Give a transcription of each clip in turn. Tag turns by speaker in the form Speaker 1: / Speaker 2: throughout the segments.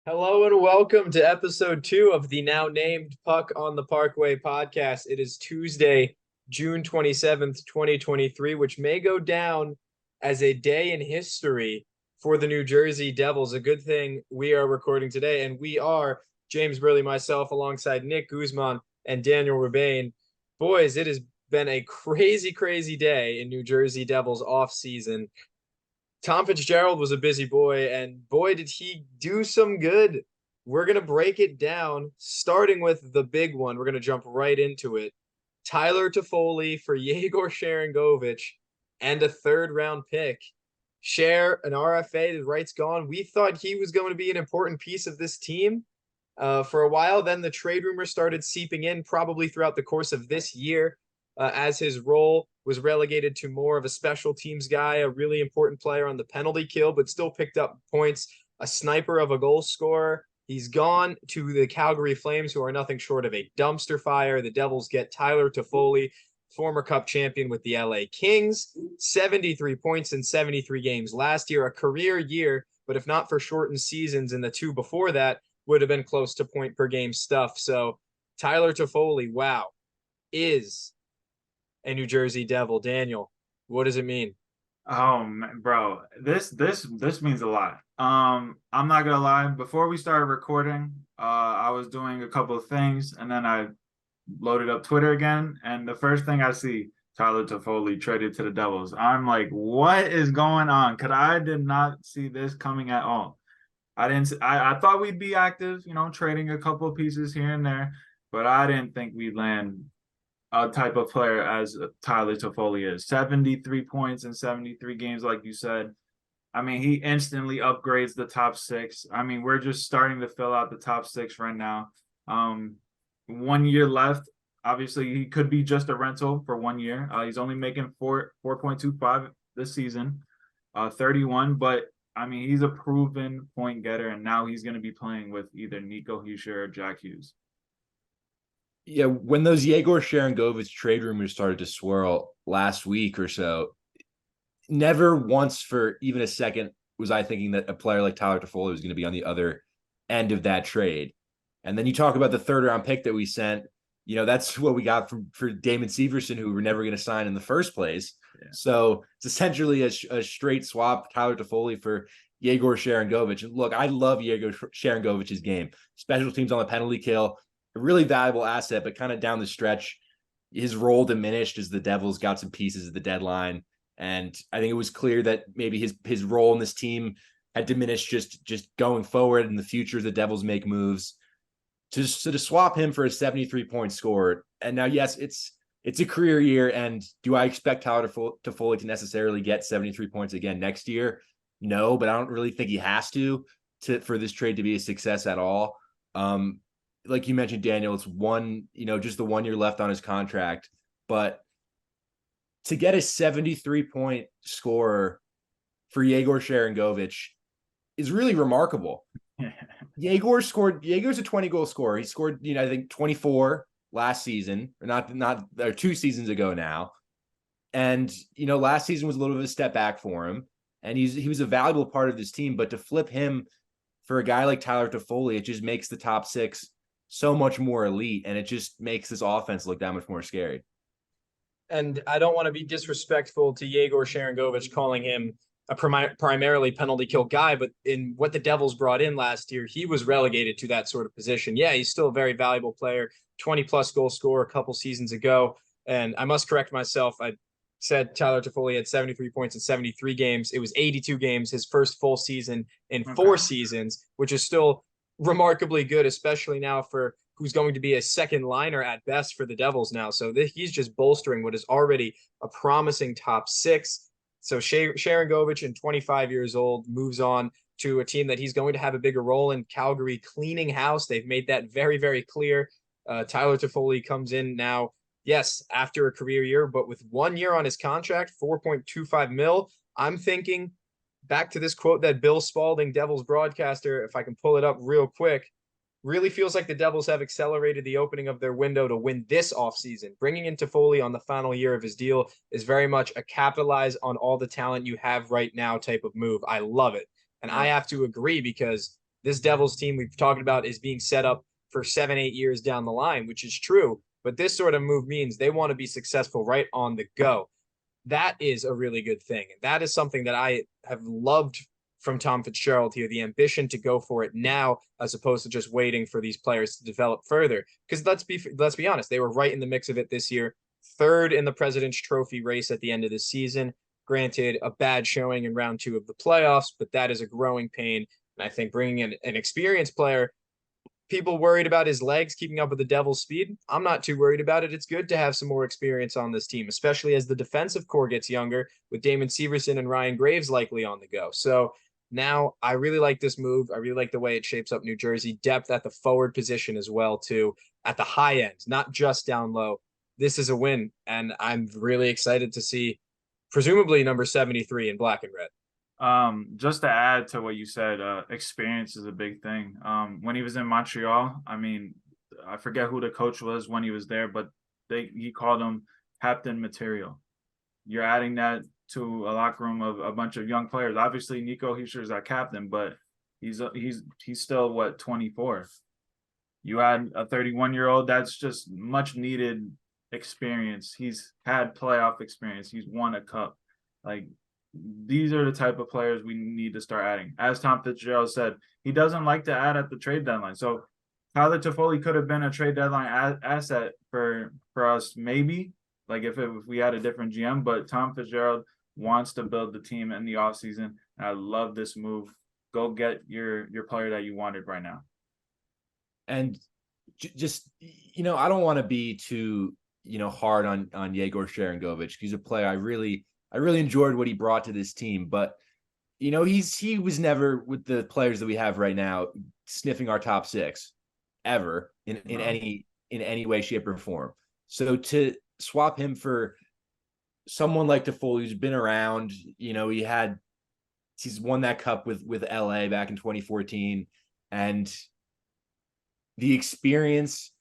Speaker 1: Hello and welcome to episode 2 of the now named Puck on the Parkway podcast. It is Tuesday, June 27th, 2023, which may go down as a day in history for the New Jersey Devils. A good thing we are recording today, and we are James Burley, myself, alongside Nick Guzman and Daniel Rebane. Boys, it has been a crazy, crazy day in New Jersey Devils off season. Tom Fitzgerald was a busy boy, and boy, did he do some good. We're going to break it down, starting with the big one. We're going to jump right into it. Tyler Toffoli for Yegor Sharangovich and a third-round pick. Share an RFA, the right's gone. We thought he was going to be an important piece of this team for a while. Then the trade rumors started seeping in probably throughout the course of this year as his role was relegated to more of a special teams guy, a really important player on the penalty kill, but still picked up points, a sniper of a goal scorer. He's gone to the Calgary Flames, who are nothing short of a dumpster fire. The Devils get Tyler Toffoli, former Cup champion with the LA Kings, 73 points in 73 games last year, a career year, but if not for shortened seasons in the two before that, would have been close to point per game stuff. So Tyler Toffoli, wow, is a New Jersey Devil. Daniel, what does it mean?
Speaker 2: Oh man, bro, this means a lot. I'm not gonna lie. Before we started recording, I was doing a couple of things, and then I loaded up Twitter again, and the first thing I see, Tyler Toffoli traded to the Devils. I'm like, what is going on? Because I did not see this coming at all. I didn't. I thought we'd be active, trading a couple of pieces here and there, but I didn't think we'd land a type of player as Tyler Toffoli is. 73 points in 73 games, like you said. I mean, he instantly upgrades the top six. I mean, we're just starting to fill out the top six right now. 1 year left. Obviously, he could be just a rental for 1 year. He's only making 4.25 this season, 31. But I mean, he's a proven point getter, and now he's going to be playing with either Nico Hischier or Jack Hughes.
Speaker 3: Yeah, when those Yegor Sharangovich trade rumors started to swirl last week or so, never once for even a second was I thinking that a player like Tyler Toffoli was going to be on the other end of that trade. And then you talk about the third round pick that we sent. That's what we got for Damon Severson, who we were never going to sign in the first place. Yeah. So it's essentially a straight swap, Tyler Toffoli for Yegor Sharangovich. And look, I love Yegor Sharangovich's game. Special teams on the penalty kill, a really valuable asset, but kind of down the stretch, his role diminished as the Devils got some pieces at the deadline. And I think it was clear that maybe his role in this team had diminished just going forward. In the future, the Devils make moves to swap him for a 73-point score. And now, yes, it's a career year. And do I expect Tyler Toffoli to necessarily get 73 points again next year? No, but I don't really think he has to for this trade to be a success at all. Like you mentioned, Daniel, it's just the 1 year left on his contract. But to get a 73-point scorer for Yegor Sharangovich is really remarkable. Yegor's a 20-goal scorer. He scored, I think 24 last season, or 2 seasons ago now. And, last season was a little bit of a step back for him. And he was a valuable part of this team. But to flip him for a guy like Tyler Toffoli, it just makes the top six so much more elite, and it just makes this offense look that much more scary.
Speaker 1: And I don't want to be disrespectful to Yegor Sharangovich, calling him a primarily penalty kill guy, but in what the Devils brought in last year, he was relegated to that sort of position. Yeah, he's still a very valuable player, 20-plus goal scorer a couple seasons ago. And I must correct myself. I said Tyler Toffoli had 73 points in 73 games. It was 82 games, his first full season in 4 seasons, which is still remarkably good, especially now for who's going to be a second liner at best for the Devils now. So he's just bolstering what is already a promising top six. So Sharangovich, 25 years old, moves on to a team that he's going to have a bigger role in, Calgary cleaning house. They've made that very, very clear. Tyler Toffoli comes in now, yes, after a career year, but with 1 year on his contract, 4.25 mil. I'm thinking back to this quote that Bill Spalding, Devils broadcaster, if I can pull it up real quick, really feels like the Devils have accelerated the opening of their window to win this offseason. Bringing in Toffoli on the final year of his deal is very much a capitalize on all the talent you have right now type of move. I love it. And I have to agree because this Devils team we've talked about is being set up for 7-8 years down the line, which is true. But this sort of move means they want to be successful right on the go. That is a really good thing. That is something that I have loved from Tom Fitzgerald here, the ambition to go for it now as opposed to just waiting for these players to develop further. Because let's be honest, they were right in the mix of it this year, third in the President's Trophy race at the end of the season. Granted, a bad showing in round 2 of the playoffs, but that is a growing pain. And I think bringing in an experienced player, people worried about his legs keeping up with the Devils' speed. I'm not too worried about it. It's good to have some more experience on this team, especially as the defensive core gets younger with Damon Severson and Ryan Graves likely on the go. So now I really like this move. I really like the way it shapes up New Jersey. Depth at the forward position as well, too, at the high end, not just down low. This is a win, and I'm really excited to see presumably number 73 in black and red.
Speaker 2: Just to add to what you said, experience is a big thing. When he was in Montreal, I mean, I forget who the coach was when he was there, but he called him captain material. You're adding that to a locker room of a bunch of young players. Obviously, Nico Hischier our captain, but he's still what, 24. You add a 31-year-old, that's just much needed experience. He's had playoff experience. He's won a cup. Like, these are the type of players we need to start adding. As Tom Fitzgerald said, he doesn't like to add at the trade deadline. So Tyler Toffoli could have been a trade deadline asset for us, maybe, like if we had a different GM, but Tom Fitzgerald wants to build the team in the offseason. And I love this move. Go get your player that you wanted right now.
Speaker 3: And just, I don't want to be too, hard on Yegor Sharangovich. He's a player I really enjoyed what he brought to this team, but he was never, with the players that we have right now, sniffing our top 6 ever in any way, shape, or form. So to swap him for someone like Toffoli, who's been around, he's won that cup with LA back in 2014, and the experience,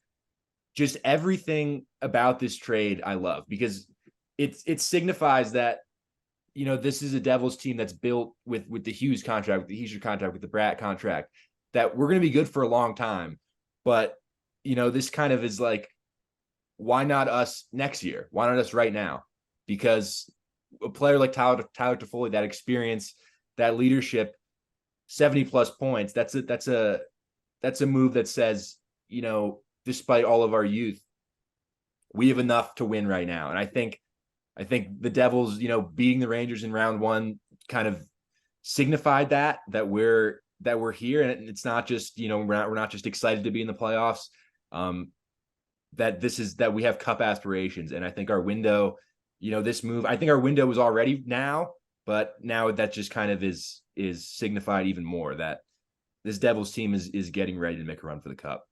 Speaker 3: just everything about this trade I love, because it signifies that, this is a Devils team that's built with the Hughes contract, with the Hischier contract, with the Bratt contract, that we're going to be good for a long time. But, this kind of is like, why not us next year? Why not us right now? Because a player like Tyler Toffoli, that experience, that leadership, 70+ points, that's a move that says, despite all of our youth, we have enough to win right now. And I think the Devils, beating the Rangers in round 1 kind of signified that we're here, and it's not just, we're not just excited to be in the playoffs. That we have cup aspirations. And I think our window, this move, I think our window was already now, but now that just kind of is signified even more, that this Devils team is getting ready to make a run for the cup.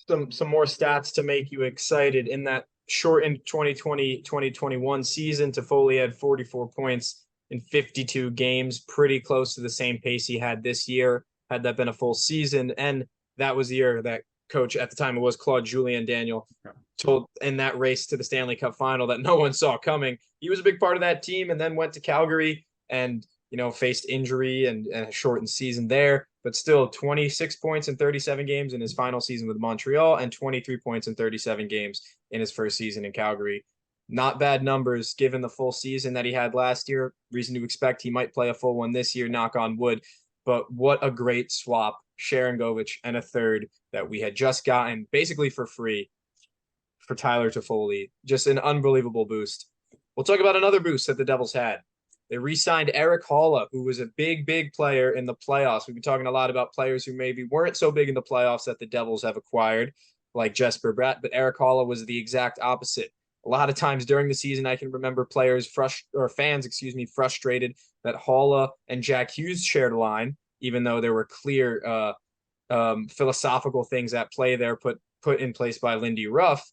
Speaker 1: Some more stats to make you excited. In that shortened 2020-2021 season, Toffoli had 44 points in 52 games, pretty close to the same pace he had this year, had that been a full season. And that was the year that coach, at the time it was Claude Julien-Daniel, told in that race to the Stanley Cup final that no one saw coming. He was a big part of that team, and then went to Calgary and faced injury and a shortened season there, but still 26 points in 37 games in his final season with Montreal, and 23 points in 37 games in his first season in Calgary. Not bad numbers given the full season that he had last year. Reason to expect he might play a full one this year, knock on wood. But what a great swap, Sharangovich and a third that we had just gotten basically for free for Tyler Toffoli. Just an unbelievable boost. We'll talk about another boost that the Devils had. They re-signed Erik Haula, who was a big player in the playoffs. We've been talking a lot about players who maybe weren't so big in the playoffs that the Devils have acquired, like Jesper Bratt, but Erik Haula was the exact opposite. A lot of times during the season, I can remember fans frustrated that Haula and Jack Hughes shared a line, even though there were clear philosophical things at play there put in place by Lindy Ruff.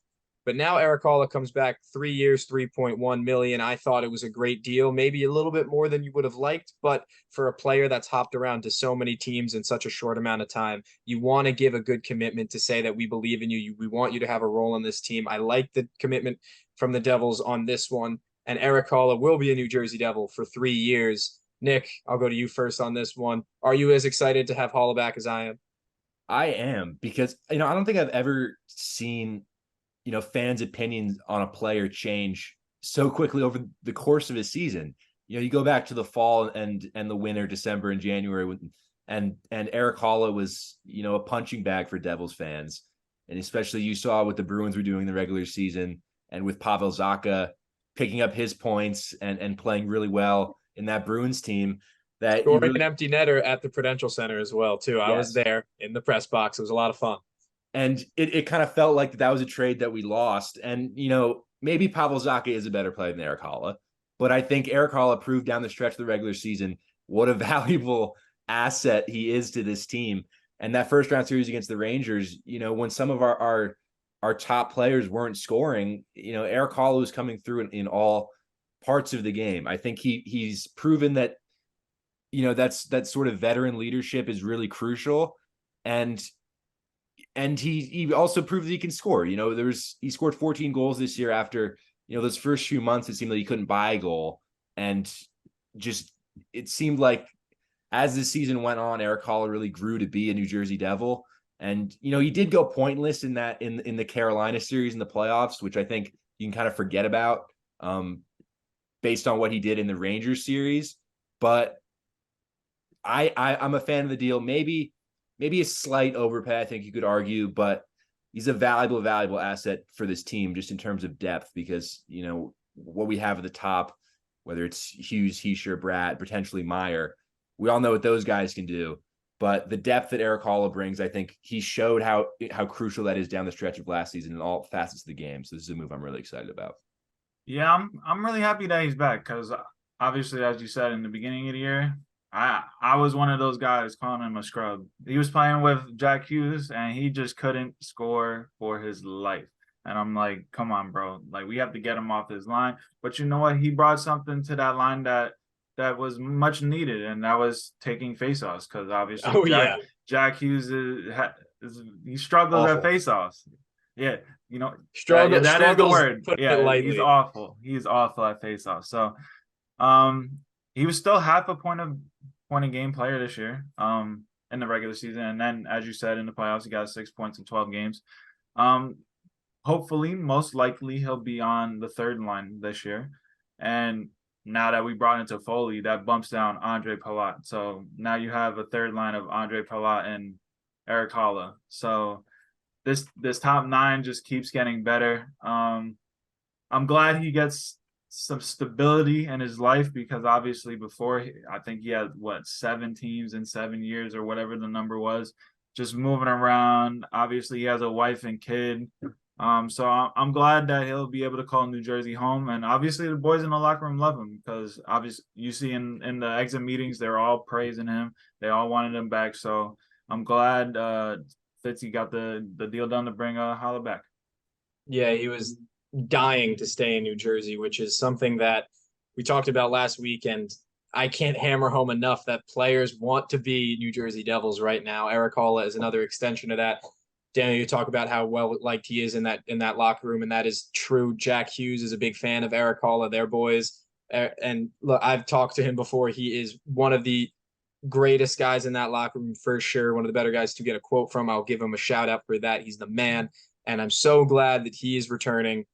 Speaker 1: But now Erik Haula comes back 3 years, $3.1 million. I thought it was a great deal, maybe a little bit more than you would have liked, but for a player that's hopped around to so many teams in such a short amount of time, you want to give a good commitment to say that we believe in you. We want you to have a role in this team. I like the commitment from the Devils on this one, and Erik Haula will be a New Jersey Devil for 3 years. Nick, I'll go to you first on this one. Are you as excited to have Holla back as I am?
Speaker 3: I am, because I don't think I've ever seen fans' opinions on a player change so quickly over the course of a season. You go back to the fall and the winter, December and January, and Eric Holla was a punching bag for Devils fans, and especially you saw what the Bruins were doing in the regular season, and with Pavel Zacha picking up his points and playing really well in that Bruins team. That you
Speaker 1: Scoring
Speaker 3: really
Speaker 1: an empty netter at the Prudential Center as well, too. I was
Speaker 3: Yes.
Speaker 1: there in the press box. It was a lot of fun.
Speaker 3: And it kind of felt like that was a trade that we lost. And, maybe Pavel Zacha is a better player than Eric Holla, but I think Eric Holla proved down the stretch of the regular season what a valuable asset he is to this team. And that first round series against the Rangers, when some of our top players weren't scoring, Eric Holla was coming through in all parts of the game. I think he's proven that, that sort of veteran leadership is really crucial. And he also proved that he can score. He scored 14 goals this year after, those first few months, it seemed like he couldn't buy a goal. And just, it seemed like as the season went on, Eric Holla really grew to be a New Jersey Devil. And, he did go pointless in the Carolina series in the playoffs, which I think you can kind of forget about based on what he did in the Rangers series. But I'm a fan of the deal. Maybe a slight overpay, I think you could argue, but he's a valuable asset for this team just in terms of depth, because, what we have at the top, whether it's Hughes, Hischier, Bratt, potentially Meier, we all know what those guys can do. But the depth that Eric Holla brings, I think he showed how crucial that is down the stretch of last season in all facets of the game. So this is a move I'm really excited about.
Speaker 2: Yeah, I'm really happy that he's back, because obviously, as you said in the beginning of the year, I was one of those guys calling him a scrub. He was playing with Jack Hughes, and he just couldn't score for his life. And I'm like, come on, bro. Like, we have to get him off this line. But you know what? He brought something to that line that was much needed, and that was taking faceoffs, because obviously Jack Hughes he struggles at faceoffs. Yeah,
Speaker 1: Struggle.
Speaker 2: that is the word.
Speaker 1: Put
Speaker 2: Yeah,
Speaker 1: it lightly.
Speaker 2: he's awful. He's awful at faceoffs. So, he was still half a point a game player this year, in the regular season, and then, as you said, in the playoffs, he got 6 points in 12 games. Hopefully, most likely, he'll be on the third line this year, and now that we brought in Toffoli, that bumps down Andre Palat. So now you have a third line of Andre Palat and Eric Holla. So this top nine just keeps getting better. I'm glad he gets some stability in his life, because obviously before, I think he had 7 teams in 7 years or whatever the number was, just moving around. Obviously he has a wife and kid. So I'm glad that he'll be able to call New Jersey home, and obviously the boys in the locker room love him, because obviously you see in the exit meetings, they're all praising him. They all wanted him back. So I'm glad Fitzy got the deal done to bring Holla back.
Speaker 1: Yeah, he was dying to stay in New Jersey, which is something that we talked about last week, and I can't hammer home enough that players want to be New Jersey Devils right now. Eric Holla is another extension of that. Daniel, you talk about how well liked he is in that locker room, and that is true. Jack Hughes is a big fan of Eric Holla, their boys. And look, I've talked to him before. He is one of the greatest guys in that locker room for sure. One of the better guys to get a quote from. I'll give him a shout out for that. He's the man. And I'm so glad that he is returning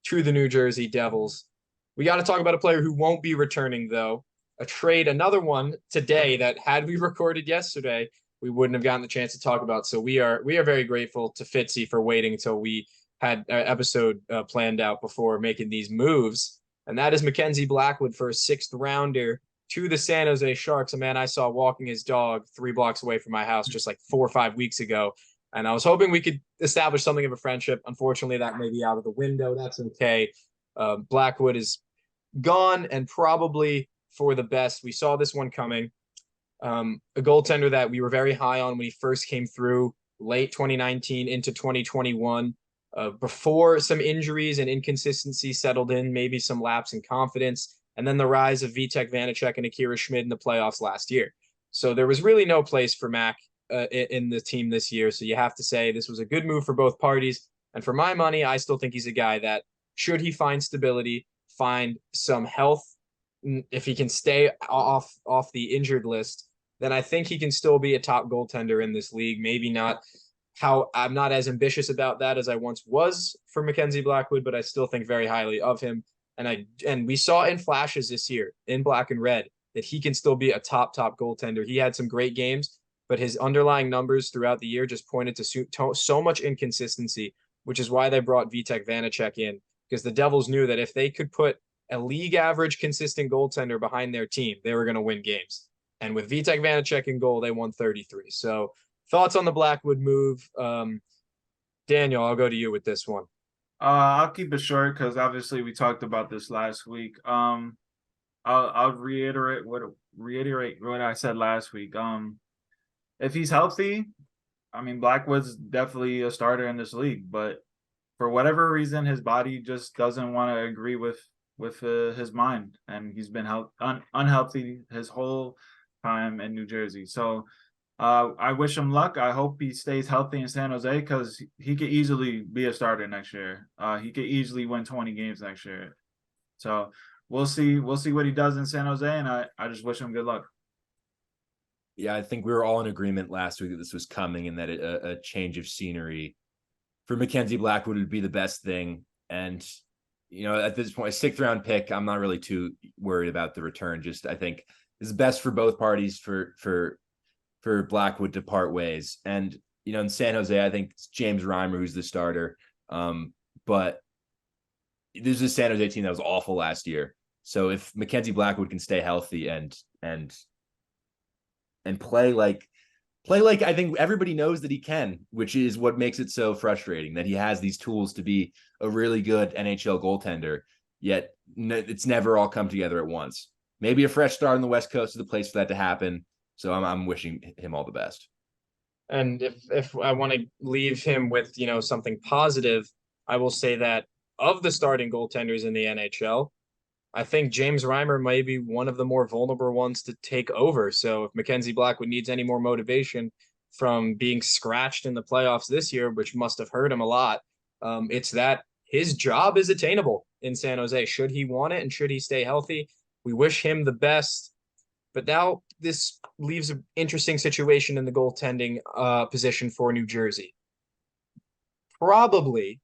Speaker 1: to the New Jersey Devils. We got to talk about a player who won't be returning, though. A trade, another one today that had we recorded yesterday, we wouldn't have gotten the chance to talk about. So we are very grateful to Fitzy for waiting until we had an episode planned out before making these moves. And that is Mackenzie Blackwood for a 6th rounder to the San Jose Sharks, a man I saw walking his dog 3 blocks away from my house just like 4 or 5 weeks ago. And I was hoping we could establish something of a friendship. Unfortunately, that may be out of the window. That's okay. Blackwood is gone, and probably for the best. We saw this one coming. A goaltender that we were very high on when he first came through late 2019 into 2021, before some injuries and inconsistency settled in, maybe some lapse in confidence, and then the rise of Vitek Vanacek and Akira Schmid in the playoffs last year. So there was really no place for Mac in the team this year. So you have to say this was a good move for both parties. And for my money, I still think he's a guy that, should he find stability, find some health if he can stay off the injured list, then I think he can still be a top goaltender in this league. Maybe not how I'm not as ambitious about that as I once was for Mackenzie Blackwood, but I still think very highly of him. And we saw in flashes this year in black and red that he can still be a top goaltender. He had some great games, but his underlying numbers throughout the year just pointed to so much inconsistency, which is why they brought Vitek Vanacek in, because the Devils knew that if they could put a league average consistent goaltender behind their team, they were going to win games. And with Vitek Vanacek in goal, they won 33. So thoughts on the Blackwood move? Daniel, I'll go to you with this one.
Speaker 2: I'll keep it short because obviously we talked about this last week. I'll reiterate what I said last week. If he's healthy, I mean Blackwood's definitely a starter in this league, but for whatever reason, his body just doesn't want to agree with his mind, and he's been unhealthy his whole time in New Jersey. So I wish him luck. I hope he stays healthy in San Jose because he could easily be a starter next year. He could easily win 20 games next year. So we'll see what he does in San Jose, and I just wish him good luck.
Speaker 3: Yeah, I think we were all in agreement last week that this was coming and that a change of scenery for Mackenzie Blackwood would be the best thing. And, at this point, a 6th round pick, I'm not really too worried about the return. Just I think it's best for both parties for Blackwood to part ways. And, in San Jose, I think it's James Reimer who's the starter. But this is a San Jose team that was awful last year. So if Mackenzie Blackwood can stay healthy and play like I think everybody knows that he can, which is what makes it so frustrating, that he has these tools to be a really good NHL goaltender, yet it's never all come together at once. Maybe a fresh start on the West Coast is the place for that to happen. So I'm wishing him all the best.
Speaker 1: And if I want to leave him with, something positive, I will say that of the starting goaltenders in the NHL, I think James Reimer may be one of the more vulnerable ones to take over. So if Mackenzie Blackwood needs any more motivation from being scratched in the playoffs this year, which must have hurt him a lot, it's that his job is attainable in San Jose. Should he want it and should he stay healthy? We wish him the best. But now this leaves an interesting situation in the goaltending position for New Jersey. Probably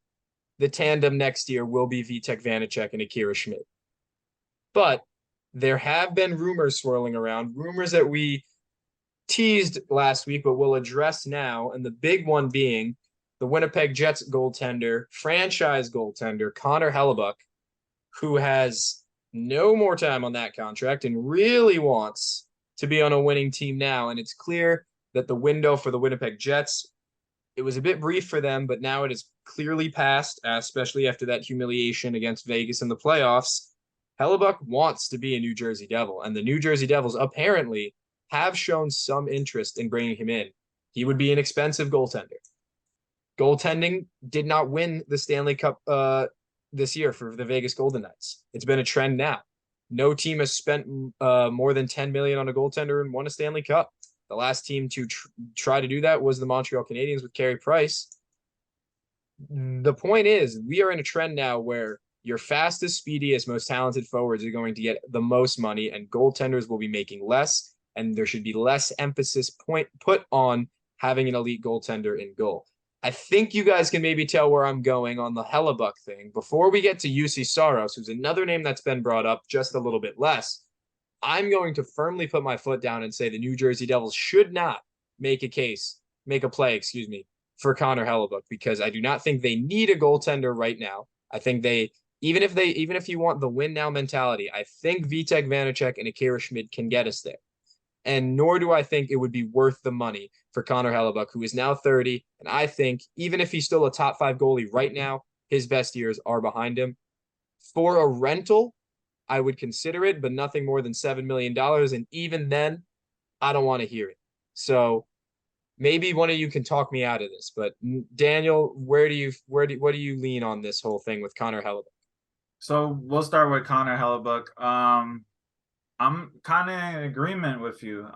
Speaker 1: the tandem next year will be Vitek Vanacek and Akira Schmid. But there have been rumors swirling around, rumors that we teased last week, but we'll address now. And the big one being the Winnipeg Jets goaltender, franchise goaltender, Connor Hellebuyck, who has no more time on that contract and really wants to be on a winning team now. And it's clear that the window for the Winnipeg Jets, it was a bit brief for them, but now it is clearly passed, especially after that humiliation against Vegas in the playoffs. Hellebuyck wants to be a New Jersey Devil, and the New Jersey Devils apparently have shown some interest in bringing him in. He would be an expensive goaltender. Goaltending did not win the Stanley Cup this year for the Vegas Golden Knights. It's been a trend now. No team has spent more than $10 million on a goaltender and won a Stanley Cup. The last team to try to do that was the Montreal Canadiens with Carey Price. The point is, we are in a trend now where your fastest, speediest, most talented forwards are going to get the most money, and goaltenders will be making less, and there should be less emphasis put on having an elite goaltender in goal. I think you guys can maybe tell where I'm going on the Hellebuyck thing. Before we get to UC Saros, who's another name that's been brought up just a little bit less, I'm going to firmly put my foot down and say the New Jersey Devils should not make a play, for Connor Hellebuyck, because I do not think they need a goaltender right now. I think even if you want the win now mentality, I think Vitek Vanacek and Akira Schmid can get us there. And nor do I think it would be worth the money for Connor Hellebuyck, who is now 30. And I think even if he's still a top 5 goalie right now, his best years are behind him. For a rental, I would consider it, but nothing more than $7 million. And even then, I don't want to hear it. So maybe one of you can talk me out of this. But Daniel, what do you lean on this whole thing with Connor Hellebuyck?
Speaker 2: So we'll start with Connor Hellebuyck. I'm kind of in agreement with you,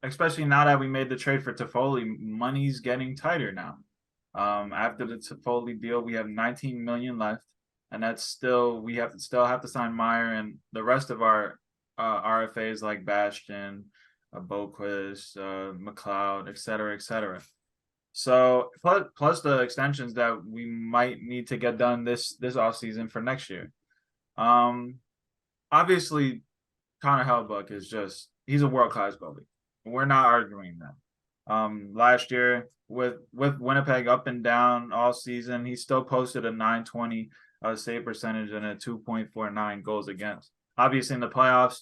Speaker 2: especially now that we made the trade for Toffoli. Money's getting tighter now. After the Toffoli deal, we have $19 million left, and that's still we have to sign Meier and the rest of our RFAs like Bastion, Boquist, McLeod, et cetera, et cetera. So plus the extensions that we might need to get done this offseason for next year. Obviously, Connor Hellebuyck is he's a world-class goalie. We're not arguing that. Last year with Winnipeg up and down all season, he still posted a 920 save percentage and a 2.49 goals against. Obviously in the playoffs,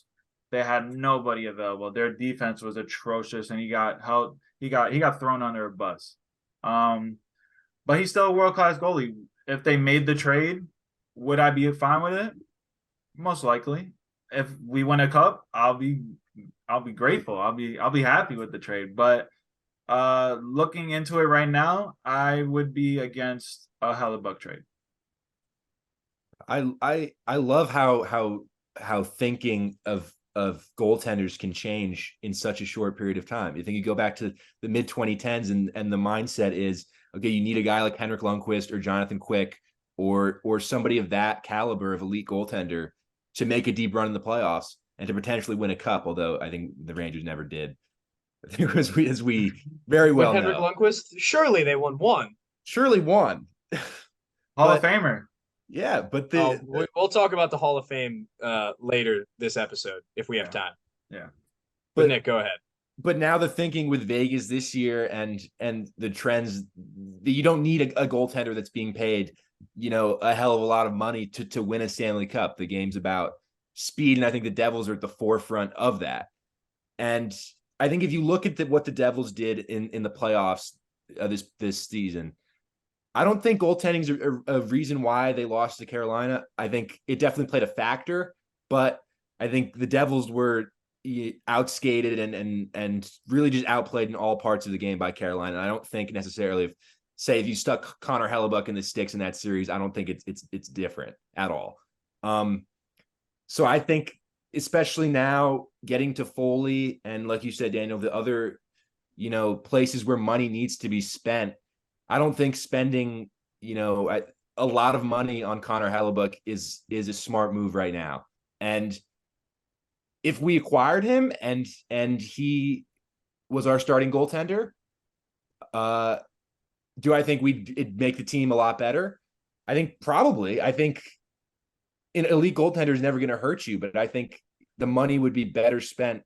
Speaker 2: they had nobody available. Their defense was atrocious, and he got thrown under a bus. But he's still a world-class goalie. If they made the trade, would I be fine with it? Most likely. If we win a cup, I'll be grateful. I'll be happy with the trade. But looking into it right now, I would be against a Hellebuyck trade.
Speaker 3: I love how thinking of goaltenders can change in such a short period of time. You think you go back to the mid 2010s and the mindset is, okay, you need a guy like Henrik Lundqvist or Jonathan Quick or somebody of that caliber of elite goaltender to make a deep run in the playoffs and to potentially win a cup, although I think the Rangers never did. I think as we very well
Speaker 1: Henrik
Speaker 3: know.
Speaker 1: Lundqvist, surely they won one.
Speaker 3: Surely won.
Speaker 2: Hall of Famer.
Speaker 3: Yeah, but
Speaker 1: we'll talk about the Hall of Fame later this episode if we have time.
Speaker 2: Yeah.
Speaker 1: But Nick, go ahead.
Speaker 3: But now the thinking with Vegas this year and the trends, you don't need a goaltender that's being paid, a hell of a lot of money to win a Stanley Cup. The game's about speed, and I think the Devils are at the forefront of that. And I think if you look at what the Devils did in the playoffs this season, I don't think goaltending's a reason why they lost to Carolina. I think it definitely played a factor, but I think the Devils were outskated and really just outplayed in all parts of the game by Carolina. And I don't think necessarily if you stuck Connor Hellebuyck in the sticks in that series, I don't think it's different at all. So I think especially now getting to Foley and, like you said, Daniel, the other places where money needs to be spent, I don't think spending a lot of money on Connor Hellebuyck is a smart move right now. And if we acquired him and he was our starting goaltender, do I think it'd make the team a lot better? I think probably. I think an elite goaltender is never going to hurt you, but I think the money would be better spent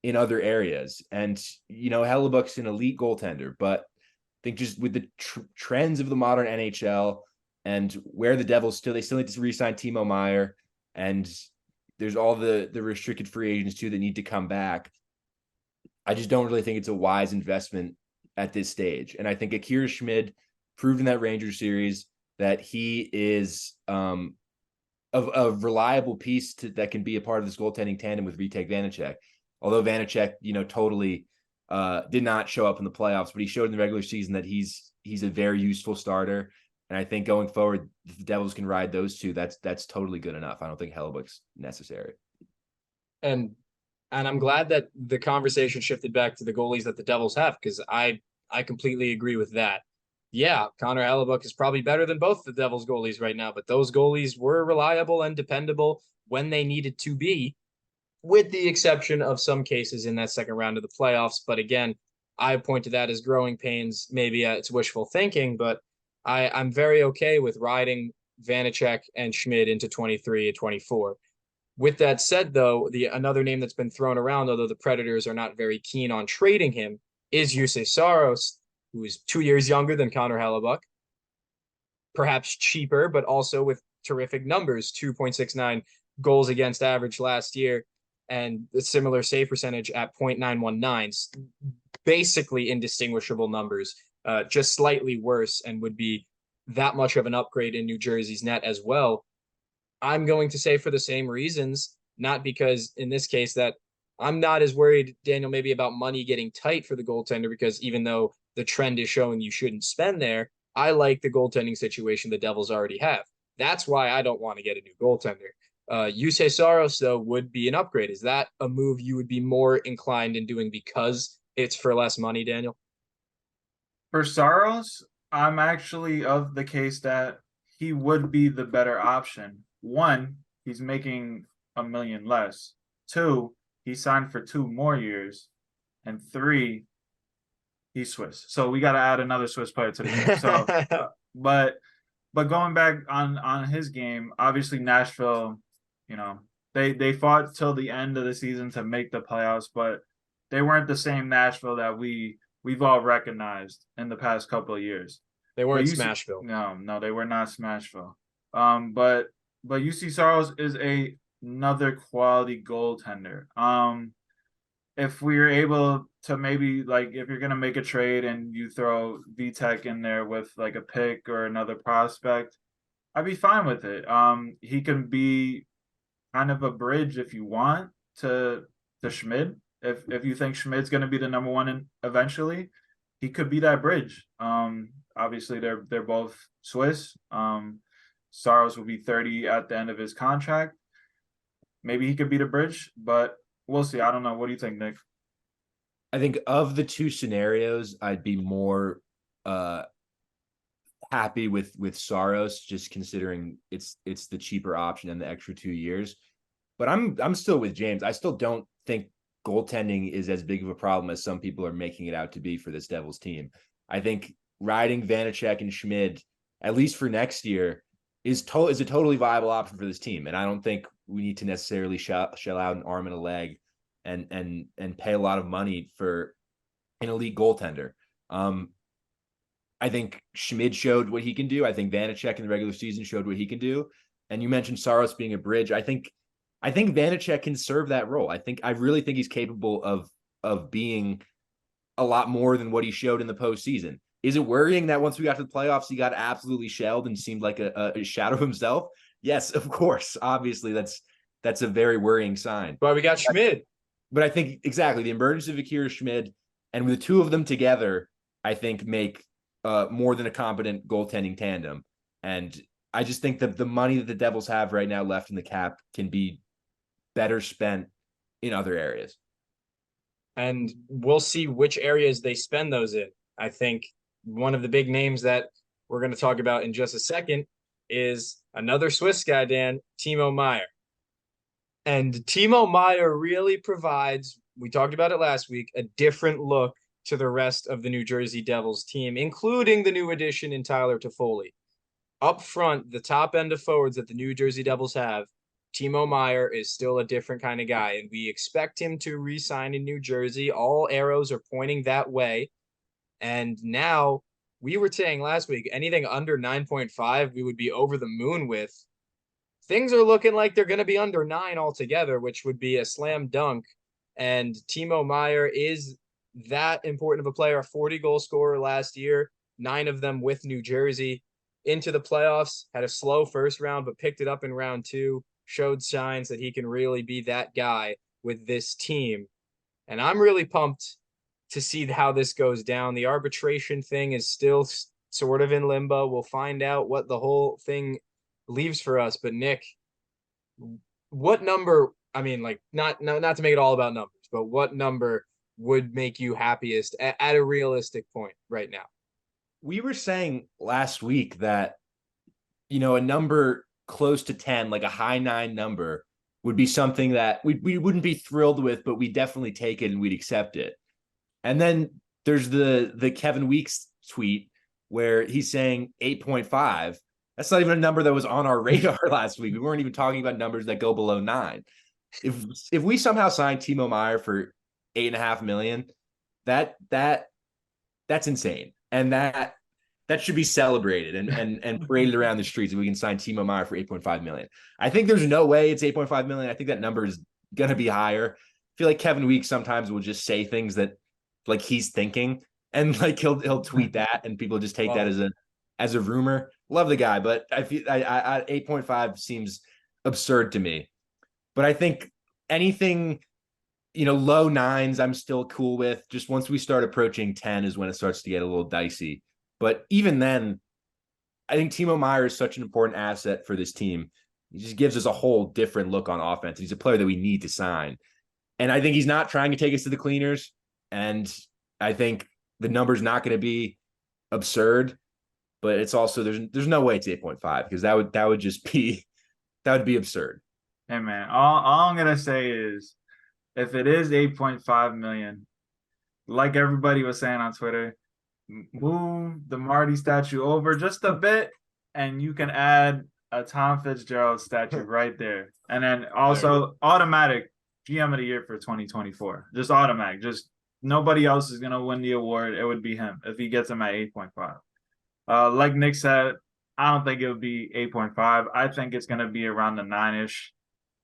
Speaker 3: in other areas. And, Hellebuyck's an elite goaltender, but I think just with the trends of the modern NHL and where the Devils they still need to re-sign Timo Meier, and there's all the restricted free agents too that need to come back. I just don't really think it's a wise investment at this stage. And I think Akira Schmid proved in that Rangers series that he is a reliable piece that can be a part of this goaltending tandem with Vitek Vanacek. Although Vanacek, totally did not show up in the playoffs, but he showed in the regular season that he's a very useful starter. And I think going forward, if the Devils can ride those two, that's totally good enough. I don't think Hellebuyck's necessary.
Speaker 1: And I'm glad that the conversation shifted back to the goalies that the Devils have, because I completely agree with that. Yeah, Connor Hellebuyck is probably better than both the Devils goalies right now, but those goalies were reliable and dependable when they needed to be, with the exception of some cases in that second round of the playoffs. But again, I point to that as growing pains. Maybe it's wishful thinking, but I'm very okay with riding Vanacek and Schmid into 23 and 24. With that said, though, another name that's been thrown around, although the Predators are not very keen on trading him, is Jussi Saros, who is 2 years younger than Connor Hellebuyck, perhaps cheaper, but also with terrific numbers, 2.69 goals against average last year, and a similar save percentage at .919, basically indistinguishable numbers, just slightly worse, and would be that much of an upgrade in New Jersey's net as well. I'm going to say for the same reasons, not because in this case that I'm not as worried, Daniel, maybe about money getting tight for the goaltender, because even though the trend is showing you shouldn't spend there, I like the goaltending situation the Devils already have. That's why I don't want to get a new goaltender. Jussi Saros, though, would be an upgrade. Is that a move you would be more inclined in doing because it's for less money, Daniel?
Speaker 2: For Saros, I'm actually of the case that he would be the better option. One, he's making $1 million less. 2, he signed for 2 more years, and 3, he's Swiss. So we got to add another Swiss player to the team. So, but going back on his game, obviously Nashville, they fought till the end of the season to make the playoffs, but they weren't the same Nashville that we've all recognized in the past couple of years.
Speaker 1: They weren't
Speaker 2: Smashville. No, they were not Smashville. But UC Saros is another quality goaltender. If we were able to maybe, like, if you're gonna make a trade and you throw VTech in there with like a pick or another prospect, I'd be fine with it. He can be kind of a bridge if you want to Schmid. If you think Schmid's gonna be the number one eventually, he could be that bridge. Obviously they're both Swiss. Saros will be 30 at the end of his contract. Maybe he could be the bridge, but we'll see. I don't know. What do you think, Nick?
Speaker 3: I think of the two scenarios, I'd be more happy with Saros, just considering it's the cheaper option and the extra 2 years. But I'm still with James. I still don't think goaltending is as big of a problem as some people are making it out to be for this Devils team. I think riding Vanacek and Schmid, at least for next year, is a totally viable option for this team. And I don't think we need to necessarily shell out an arm and a leg and pay a lot of money for an elite goaltender. I think Schmid showed what he can do. I think Vanacek in the regular season showed what he can do. And you mentioned Saros being a bridge. I think Vanacek can serve that role. I really think he's capable of being a lot more than what he showed in the postseason. Is it worrying that once we got to the playoffs, he got absolutely shelled and seemed like a shadow of himself? Yes, of course. Obviously, that's a very worrying sign.
Speaker 1: But we got Schmid.
Speaker 3: But I think exactly the emergence of Akira Schmid and the two of them together, I think make more than a competent goaltending tandem. And I just think that the money that the Devils have right now left in the cap can be better spent in other areas.
Speaker 1: And we'll see which areas they spend those in. I think one of the big names that we're going to talk about in just a second is another Swiss guy, Dan, Timo Meier. And Timo Meier really provides, we talked about it last week, a different look to the rest of the New Jersey Devils team, including the new addition in Tyler Toffoli. Up front, the top end of forwards that the New Jersey Devils have, Timo Meier is still a different kind of guy, and we expect him to re-sign in New Jersey. All arrows are pointing that way. And now, we were saying last week, anything under 9.5, we would be over the moon with. Things are looking like they're going to be under 9 altogether, which would be a slam dunk. And Timo Meier is that important of a player, a 40-goal scorer last year, 9 of them with New Jersey. Into the playoffs, had a slow first round, but picked it up in round 2, showed signs that he can really be that guy with this team. And I'm really pumped to see how this goes down. The arbitration thing is still sort of in limbo. We'll find out what the whole thing leaves for us. But Nick, what number, I mean, like not to make it all about numbers, but what number would make you happiest at a realistic point right now?
Speaker 3: We were saying last week that, a number close to 10, like a high 9 number, would be something that we wouldn't be thrilled with, but we definitely take it and we'd accept it. And then there's the Kevin Weeks tweet where he's saying 8.5. That's not even a number that was on our radar last week. We weren't even talking about numbers that go below 9. If we somehow sign Timo Meier for $8.5 million, that's insane. And that should be celebrated and paraded around the streets if we can sign Timo Meier for $8.5 million. I think there's no way it's $8.5 million. I think that number is going to be higher. I feel like Kevin Weeks sometimes will just say things that like he's thinking, and like he'll tweet that and people just take that as a rumor. Love the guy, but I feel I 8.5 seems absurd to me. But I think anything, low 9s, I'm still cool with. Just once we start approaching 10 is when it starts to get a little dicey. But even then, I think Timo Meier is such an important asset for this team. He just gives us a whole different look on offense. He's a player that we need to sign. And I think he's not trying to take us to the cleaners. And I think the number's not going to be absurd, but it's also there's no way it's 8.5 because that would be absurd.
Speaker 2: Hey man, all I'm gonna say is if it is 8.5 million, like everybody was saying on Twitter, move the Marty statue over just a bit, and you can add a Tom Fitzgerald statue right there. And then also automatic GM of the year for 2024. Just automatic. Just nobody else is gonna win the award. It would be him if he gets him at 8.5. Like Nick said, I don't think it would be 8.5. I think it's gonna be around the 9-ish.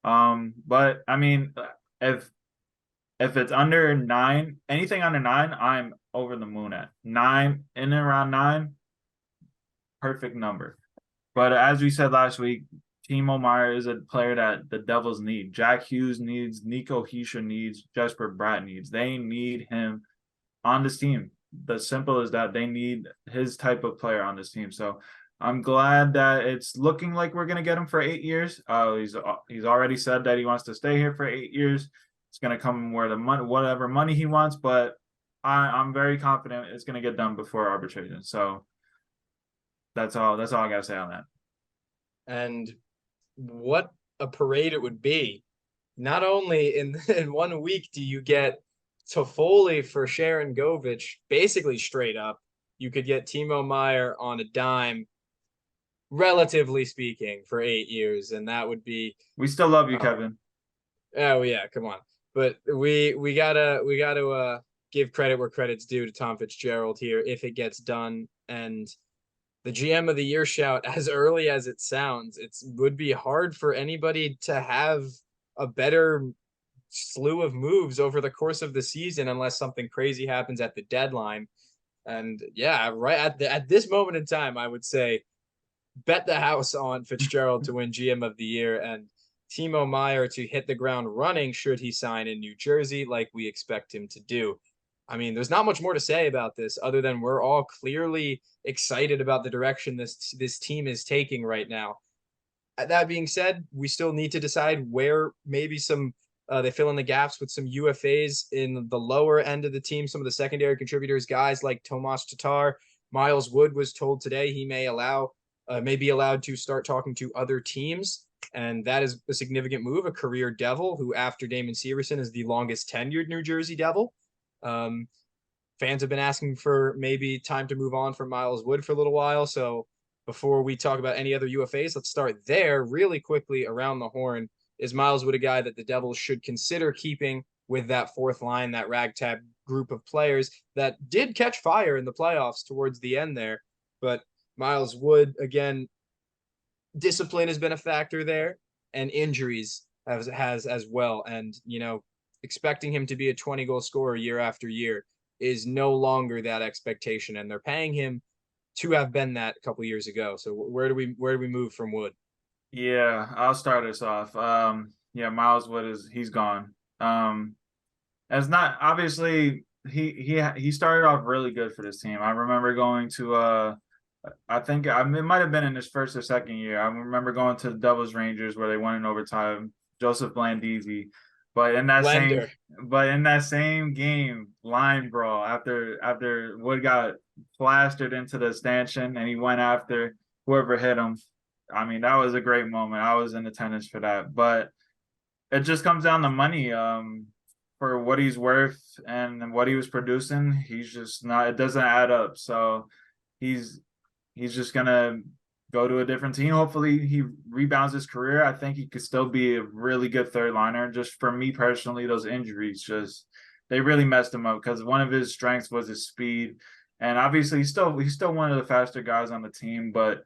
Speaker 2: But I mean, if it's under 9, anything under 9, I'm over the moon at 9, in and around 9, perfect number. But as we said last week, Timo Meier is a player that the Devils need. Jack Hughes needs, Nico Hischier needs, Jesper Bratt needs. They need him on this team. The simple is that they need his type of player on this team. So I'm glad that it's looking like we're gonna get him for 8 years. He's already said that he wants to stay here for 8 years. It's gonna come where the money, whatever money he wants, but I'm very confident it's gonna get done before arbitration. So that's all I gotta say on that.
Speaker 1: And what a parade it would be. Not only in 1 week do you get Toffoli for Sharon Govich, basically straight up. You could get Timo Meier on a dime, relatively speaking, for 8 years, and that would be.
Speaker 2: We still love you, Kevin.
Speaker 1: Oh yeah, come on. But we gotta give credit where credit's due to Tom Fitzgerald here if it gets done. And the GM of the year shout, as early as it sounds, it would be hard for anybody to have a better slew of moves over the course of the season unless something crazy happens at the deadline. And yeah, right at this moment in time, I would say bet the house on Fitzgerald to win GM of the year and Timo Meier to hit the ground running should he sign in New Jersey like we expect him to do. I mean, there's not much more to say about this other than we're all clearly excited about the direction this team is taking right now. That being said, we still need to decide where maybe they fill in the gaps with some UFAs in the lower end of the team, some of the secondary contributors, guys like Tomas Tatar. Miles Wood was told today he may be allowed to start talking to other teams, and that is a significant move. A career Devil who, after Damon Severson, is the longest tenured New Jersey Devil. Fans have been asking for maybe time to move on from Miles Wood for a little while. So before we talk about any other UFAs, let's start there really quickly around the horn. Is Miles Wood a guy that the Devils should consider keeping with that fourth line, that ragtag group of players that did catch fire in the playoffs towards the end there? But Miles Wood, again, discipline has been a factor there, and injuries has as well. And, expecting him to be a 20-goal scorer year after year is no longer that expectation, and they're paying him to have been that a couple years ago. So where do we move from Wood?
Speaker 2: Yeah, I'll start us off. Miles Wood he's gone. As not obviously he started off really good for this team. I remember going to I think it might have been in his first or second year. I remember going to the Devils Rangers where they won in overtime. Joseph Blandisi. But in that same game, line brawl after Wood got plastered into the stanchion and he went after whoever hit him. I mean, that was a great moment. I was in attendance for that. But it just comes down to money. For what he's worth and what he was producing, he's just not. It doesn't add up. So he's just gonna go to a different team. Hopefully he rebounds his career. I think he could still be a really good third liner. Just for me personally, those injuries they really messed him up because one of his strengths was his speed. And obviously he's still one of the faster guys on the team, but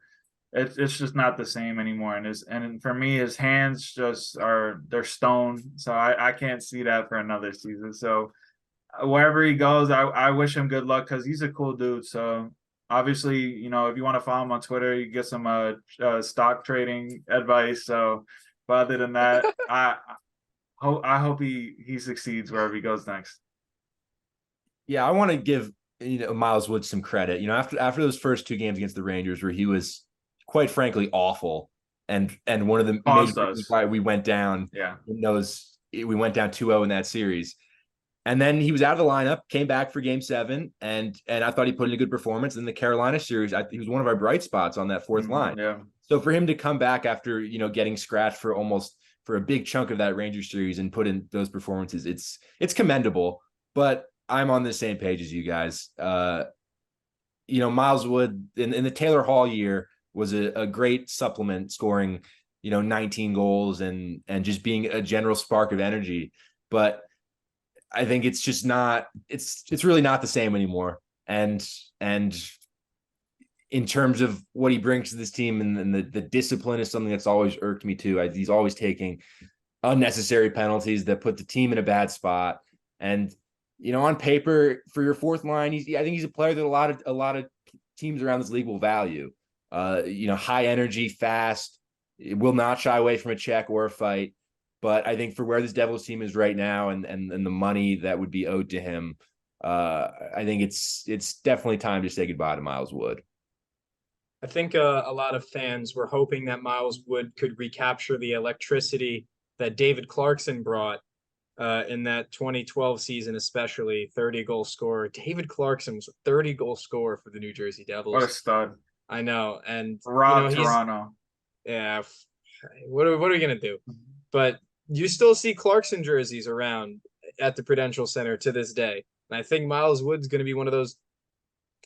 Speaker 2: it's just not the same anymore. And for me, his hands they're stone. So I can't see that for another season. So wherever he goes, I wish him good luck because he's a cool dude. So obviously, if you want to follow him on Twitter, you get some stock trading advice. So, but other than that, I hope he succeeds wherever he goes next.
Speaker 3: Yeah, I want to give Miles Wood some credit. After those first 2 games against the Rangers, where he was quite frankly awful, and one of the major reasons why we went down.
Speaker 2: Yeah,
Speaker 3: we went down 2-0 in that series. And then he was out of the lineup, came back for game 7, and I thought he put in a good performance. In the Carolina series, he was one of our bright spots on that fourth line.
Speaker 2: Yeah.
Speaker 3: So for him to come back after, getting scratched for for a big chunk of that Rangers series and put in those performances. It's commendable, but I'm on the same page as you guys. Miles Wood in the Taylor Hall year was a great supplement, scoring 19 goals and just being a general spark of energy. But I think it's just not, it's really not the same anymore. And in terms of what he brings to this team, and the discipline is something that's always irked me too. He's always taking unnecessary penalties that put the team in a bad spot. And on paper, for your fourth line, I think he's a player that a lot of teams around this league will value. High energy, fast, will not shy away from a check or a fight. But I think for where this Devils team is right now, and the money that would be owed to him, I think it's definitely time to say goodbye to Miles Wood.
Speaker 1: I think a lot of fans were hoping that Miles Wood could recapture the electricity that David Clarkson brought in that 2012 season, especially 30-goal scorer. David Clarkson was a 30-goal scorer for the New Jersey Devils.
Speaker 2: What a stud.
Speaker 1: I know. And
Speaker 2: Rob Toronto.
Speaker 1: Yeah. What are we gonna do? But you still see Clarkson jerseys around at the Prudential Center to this day. And I think Miles Wood's going to be one of those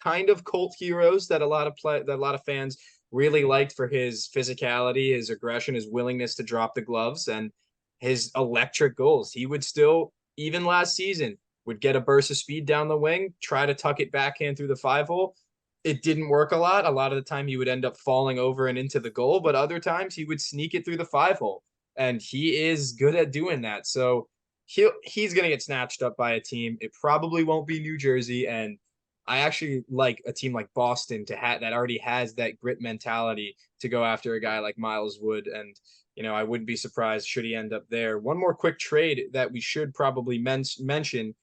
Speaker 1: kind of cult heroes that a lot of fans really liked for his physicality, his aggression, his willingness to drop the gloves, and his electric goals. He would still, even last season, would get a burst of speed down the wing, try to tuck it backhand through the 5-hole. It didn't work a lot. A lot of the time he would end up falling over and into the goal, but other times he would sneak it through the 5-hole. And he is good at doing that. So he's going to get snatched up by a team. It probably won't be New Jersey. And I actually like a team like Boston that already has that grit mentality to go after a guy like Miles Wood. And, I wouldn't be surprised should he end up there. One more quick trade that we should probably mention,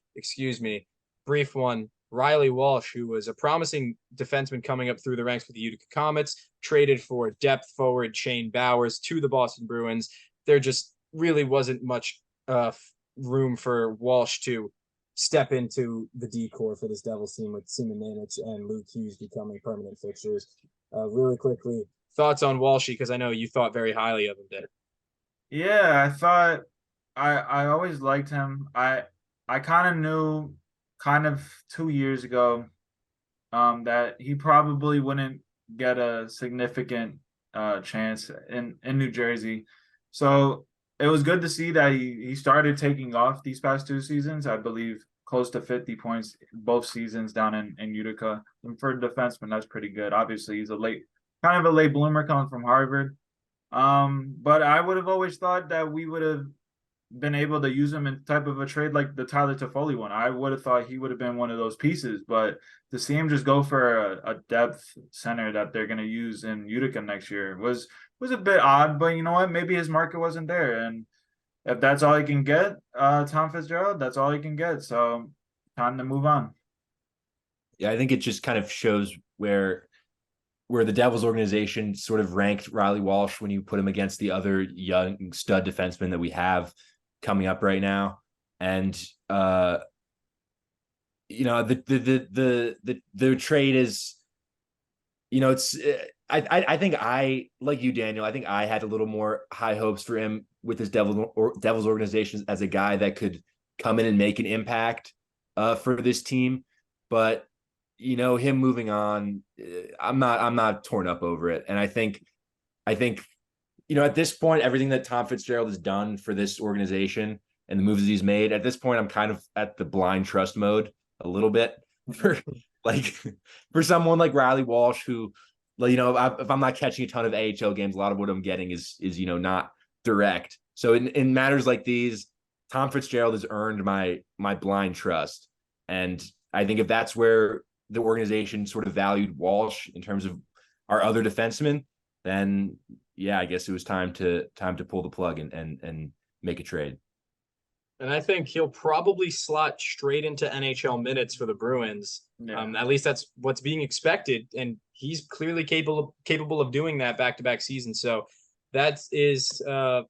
Speaker 1: brief one. Riley Walsh, who was a promising defenseman coming up through the ranks for the Utica Comets, traded for depth forward Shane Bowers to the Boston Bruins. There just really wasn't much room for Walsh to step into the D-core for this Devils team, with Simon Nemec and Luke Hughes becoming permanent fixtures. Really quickly, thoughts on Walshy, because I know you thought very highly of him there.
Speaker 2: Yeah, I thought I always liked him. I kind of knew 2 years ago that he probably wouldn't get a significant chance in New Jersey. So it was good to see that he started taking off these past 2 seasons. I believe close to 50 points both seasons down in Utica. And for a defenseman, that's pretty good. Obviously, he's kind of a late bloomer coming from Harvard. But I would have always thought that we would have been able to use him in type of a trade like the Tyler Toffoli one. I would have thought he would have been one of those pieces, but to see him just go for a depth center that they're going to use in Utica next year was a bit odd, but you know what? Maybe his market wasn't there. And if that's all he can get, Tom Fitzgerald, that's all he can get. So time to move on.
Speaker 3: Yeah, I think it just kind of shows where the Devils organization sort of ranked Riley Walsh when you put him against the other young stud defensemen that we have coming up right now. And the trade is, it's I think like you, Daniel, I think I had a little more high hopes for him with this Devils organization as a guy that could come in and make an impact for this team. But him moving on, I'm not torn up over it. And I think at this point, everything that Tom Fitzgerald has done for this organization and the moves that he's made, at this point, I'm kind of at the blind trust mode a little bit for someone like Riley Walsh, who, if I'm not catching a ton of AHL games, a lot of what I'm getting is not direct. So in matters like these, Tom Fitzgerald has earned my blind trust. And I think if that's where the organization sort of valued Walsh in terms of our other defensemen, then yeah, I guess it was time to pull the plug and make a trade.
Speaker 1: And I think he'll probably slot straight into NHL minutes for the Bruins. Yeah. At least that's what's being expected, and he's clearly capable of doing that back-to-back seasons. So that is a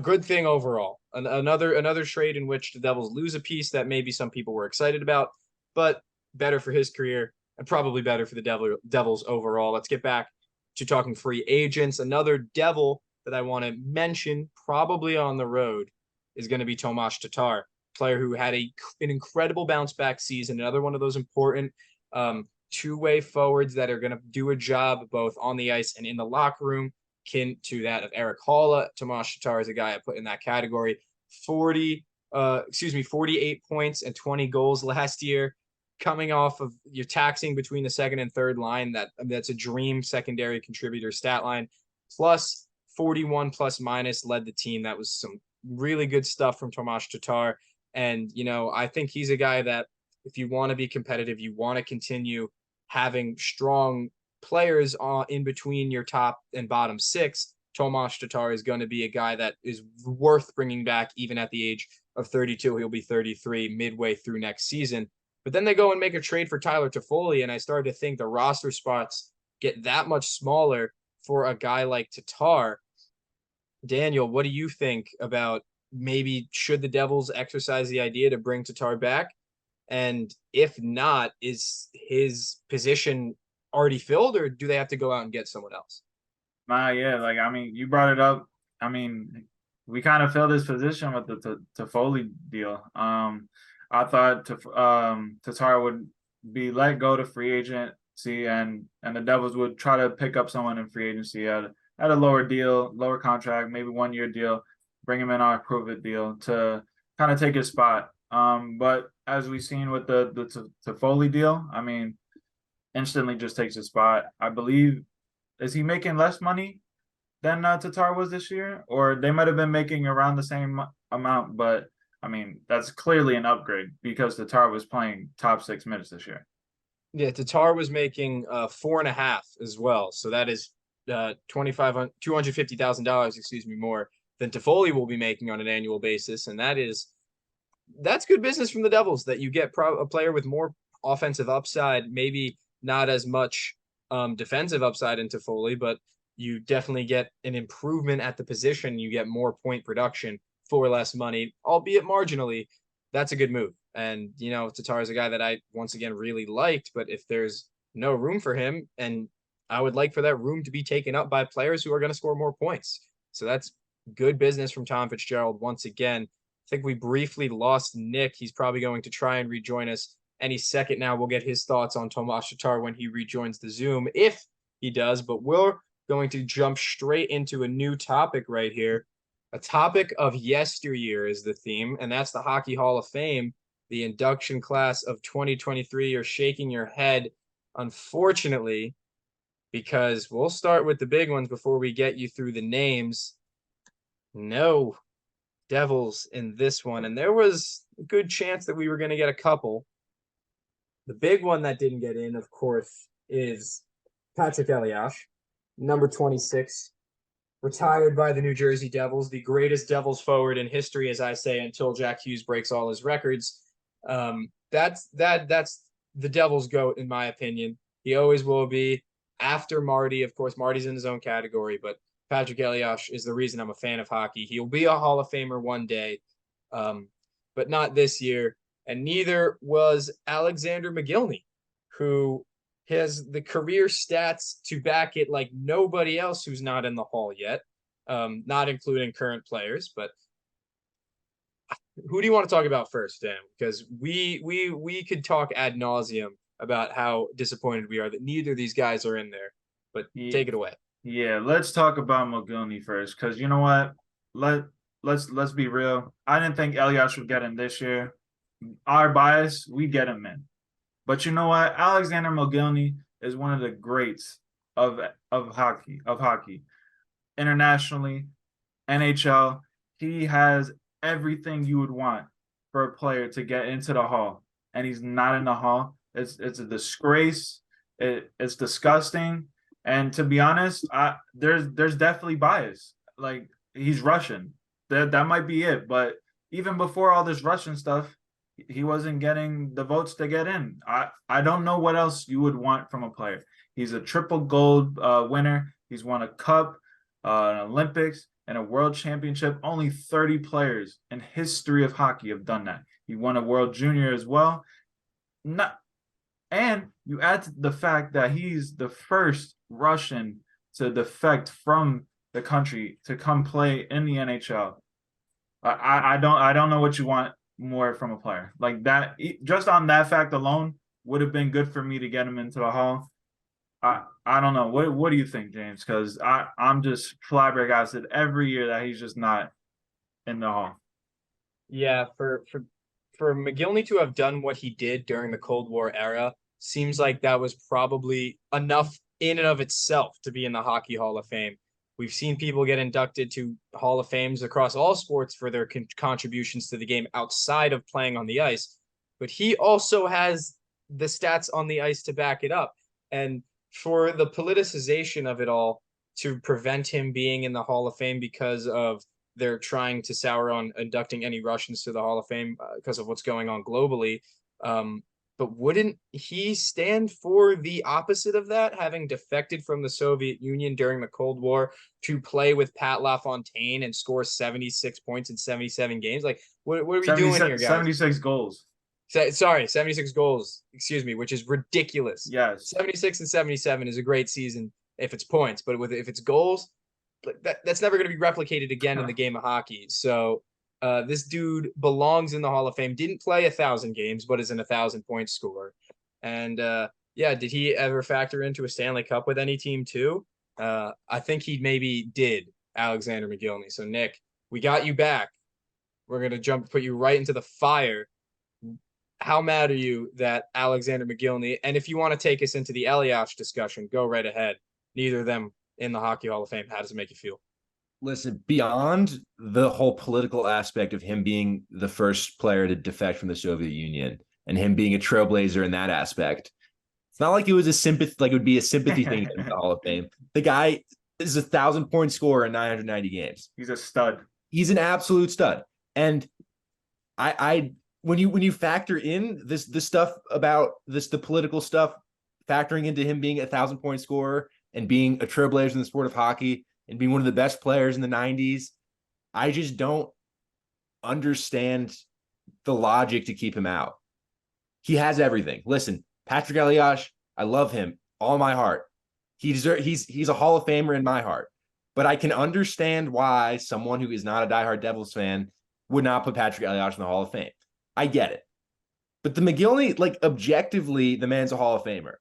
Speaker 1: good thing overall. Another trade in which the Devils lose a piece that maybe some people were excited about, but better for his career and probably better for the Devils overall. Let's get back to talking free agents. Another Devil that I want to mention, probably on the road, is going to be Tomas Tatar, player who had an incredible bounce back season. Another one of those important two-way forwards that are going to do a job both on the ice and in the locker room, kin to that of Eric Halla. Tomas Tatar is a guy I put in that category. 48 points and 20 goals last year, coming off of you're taxing between the second and third line. That's a dream secondary contributor stat line. Plus 41 plus minus led the team. That was some really good stuff from Tomas Tatar. And, I think he's a guy that if you want to be competitive, you want to continue having strong players in between your top and bottom six, Tomas Tatar is going to be a guy that is worth bringing back even at the age of 32. He'll be 33 midway through next season. But then they go and make a trade for Tyler Toffoli, and I started to think the roster spots get that much smaller for a guy like Tatar. Daniel, what do you think about maybe should the Devils exercise the idea to bring Tatar back? And if not, is his position already filled, or do they have to go out and get someone else?
Speaker 2: Yeah, you brought it up. We kind of filled his position with the Toffoli deal. I thought Tatar would be let go to free agency, and the Devils would try to pick up someone in free agency at a lower contract, maybe 1-year deal, bring him in on a prove-it deal to kind of take his spot. But as we've seen with the Toffoli deal, instantly just takes his spot. I believe, is he making less money than Tatar was this year? Or they might have been making around the same amount, but that's clearly an upgrade because Tatar was playing top 6 minutes this year.
Speaker 1: Yeah, Tatar was making 4.5 as well. So that is $250,000, more than Toffoli will be making on an annual basis. And that's good business from the Devils, that you get a player with more offensive upside, maybe not as much defensive upside in Toffoli, but you definitely get an improvement at the position. You get more point production for less money, albeit marginally. That's a good move. And, Tatar is a guy that I, once again, really liked, but if there's no room for him, and I would like for that room to be taken up by players who are going to score more points. So that's good business from Tom Fitzgerald once again. I think we briefly lost Nick. He's probably going to try and rejoin us any second now. We'll get his thoughts on Tomas Tatar when he rejoins the Zoom, if he does. But we're going to jump straight into a new topic right here. A topic of yesteryear is the theme, and that's the Hockey Hall of Fame, the induction class of 2023. You're shaking your head, unfortunately, because we'll start with the big ones before we get you through the names. No Devils in this one, and there was a good chance that we were going to get a couple. The big one that didn't get in, of course, is Patrick Elias, number 26, retired by the New Jersey Devils, the greatest Devils forward in history, as I say, until Jack Hughes breaks all his records. That's the Devils' GOAT, in my opinion. He always will be. After Marty, of course, Marty's in his own category, but Patrick Elias is the reason I'm a fan of hockey. He'll be a Hall of Famer one day, but not this year. And neither was Alexander McGillney, who has the career stats to back it like nobody else who's not in the Hall yet, not including current players. But who do you want to talk about first, Dan? Because we could talk ad nauseum about how disappointed we are that neither of these guys are in there. But take it away.
Speaker 2: Yeah, let's talk about McGillney first, because you know what? Let's be real. I didn't think Elias would get in this year. Our bias, we get him in. But you know what? Alexander McGillney is one of the greats of hockey. Internationally, NHL, he has everything you would want for a player to get into the Hall, and he's not in the Hall. It's a disgrace. It's disgusting. And to be honest, there's definitely bias. Like, he's Russian. That might be it. But even before all this Russian stuff, he wasn't getting the votes to get in. I don't know what else you would want from a player. He's a triple gold winner. He's won a cup, an Olympics, and a world championship. Only 30 players in history of hockey have done that. He won a world junior as well. And you add to the fact that he's the first Russian to defect from the country to come play in the NHL. I don't know what you want more from a player like that. Just on that fact alone would have been good for me to get him into the Hall. I don't know. What do you think, James? Because I'm just flabbergasted every year that he's just not in the Hall.
Speaker 1: Yeah, for McGillney to have done what he did during the Cold War era seems like that was probably enough in and of itself to be in the Hockey Hall of Fame. We've seen people get inducted to Hall of Fames across all sports for their contributions to the game outside of playing on the ice, but he also has the stats on the ice to back it up. And for the politicization of it all to prevent him being in the Hall of Fame because of they're trying to sour on inducting any Russians to the Hall of Fame because of what's going on globally. But wouldn't he stand for the opposite of that, having defected from the Soviet Union during the Cold War to play with Pat LaFontaine and score 76 points in 77 games? Like, what are we doing here, guys?
Speaker 2: 76 goals.
Speaker 1: Sorry, 76 goals, excuse me, which is ridiculous.
Speaker 2: Yes.
Speaker 1: 76 and 77 is a great season if it's points, but if it's goals, that's never going to be replicated again in the game of hockey. So this dude belongs in the Hall of Fame. Didn't play 1,000 games, but is an 1,000-point scorer. And yeah, did he ever factor into a Stanley Cup with any team too? I think he maybe did, Alexander McGillney. So Nick, we got you back. We're gonna put you right into the fire. How mad are you that Alexander McGillney? And if you want to take us into the Elias discussion, go right ahead. Neither of them in the Hockey Hall of Fame. How does it make you feel?
Speaker 3: Listen, beyond the whole political aspect of him being the first player to defect from the Soviet Union and him being a trailblazer in that aspect, it's not like it was a sympathy, like it would be a sympathy thing in the Hall of Fame. The guy is a 1,000-point scorer in 990 games.
Speaker 2: He's a stud.
Speaker 3: He's an absolute stud. And I when you factor in this stuff about the political stuff, factoring into him being a 1,000-point scorer and being a trailblazer in the sport of hockey and being one of the best players in the 90s, I just don't understand the logic to keep him out. He has everything. Listen, Patrick Elias, I love him all my heart. He's a Hall of Famer in my heart. But I can understand why someone who is not a diehard Devils fan would not put Patrick Elias in the Hall of Fame. I get it. But the McGillney, like objectively, the man's a Hall of Famer.